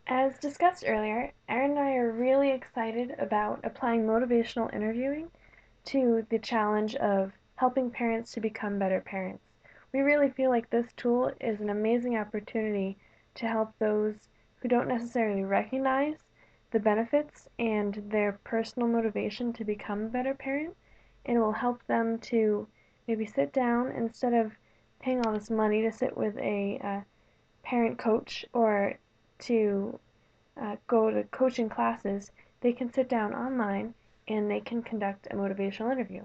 As discussed earlier, Erin and I are really excited about applying motivational interviewing to the challenge of helping parents to become better parents. We really feel like this tool is an amazing opportunity to help those who don't necessarily recognize the benefits and their personal motivation to become a better parent, and it will help them to maybe sit down instead of paying all this money to sit with a parent coach or to go to coaching classes. They can sit down online and they can conduct a motivational interview.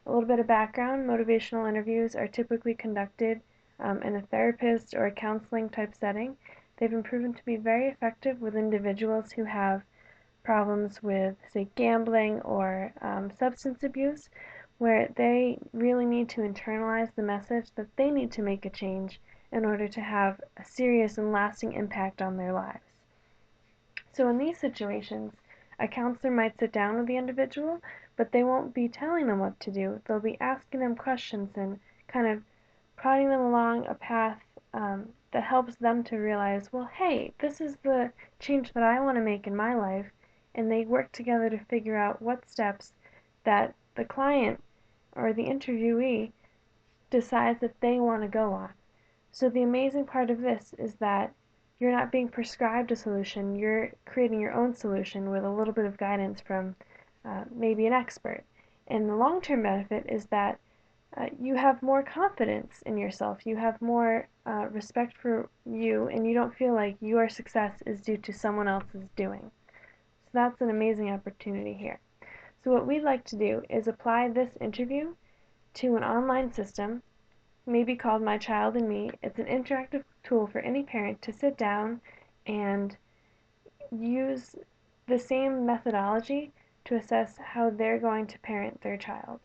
A little bit of background: motivational interviews are typically conducted in a therapist or a counseling type setting. They've been proven to be very effective with individuals who have problems with, say, gambling or substance abuse, where they really need to internalize the message that they need to make a change in order to have a serious and lasting impact on their lives. So in these situations, a counselor might sit down with the individual, but they won't be telling them what to do. They'll be asking them questions and kind of prodding them along a path that helps them to realize, well, hey, this is the change that I want to make in my life. And they work together to figure out what steps that the client or the interviewee decides that they want to go on. So the amazing part of this is that you're not being prescribed a solution, you're creating your own solution with a little bit of guidance from maybe an expert. And the long-term benefit is that you have more confidence in yourself, you have more respect for you, and you don't feel like your success is due to someone else's doing. So that's an amazing opportunity here. So what we'd like to do is apply this interview to an online system, maybe called My Child and Me. It's an interactive tool for any parent to sit down and use the same methodology to assess how they're going to parent their child.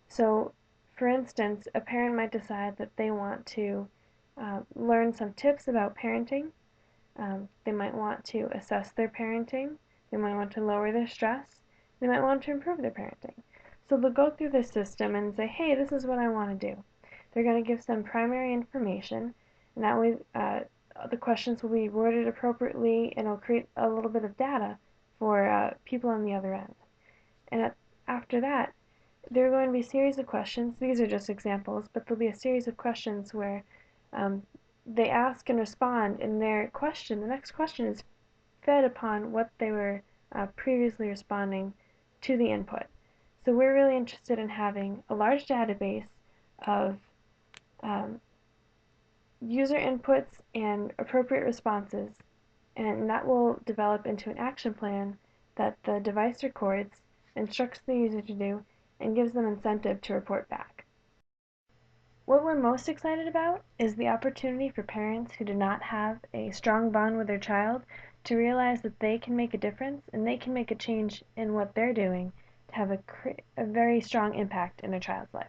So, for instance, a parent might decide that they want to learn some tips about parenting. They might want to assess their parenting. They might want to lower their stress. They might want to improve their parenting. So they'll go through this system and say, hey, this is what I want to do. They're going to give some primary information, and that way the questions will be worded appropriately, and it'll create a little bit of data for people on the other end. And after that, there are going to be a series of questions. These are just examples, but there'll be a series of questions where um, they ask and respond, and the next question is fed upon what they were previously responding to the input. So we're really interested in having a large database of um, user inputs and appropriate responses, and that will develop into an action plan that the device records, instructs the user to do, and gives them incentive to report back. What we're most excited about is the opportunity for parents who do not have a strong bond with their child to realize that they can make a difference and they can make a change in what they're doing to have a very strong impact in their child's life.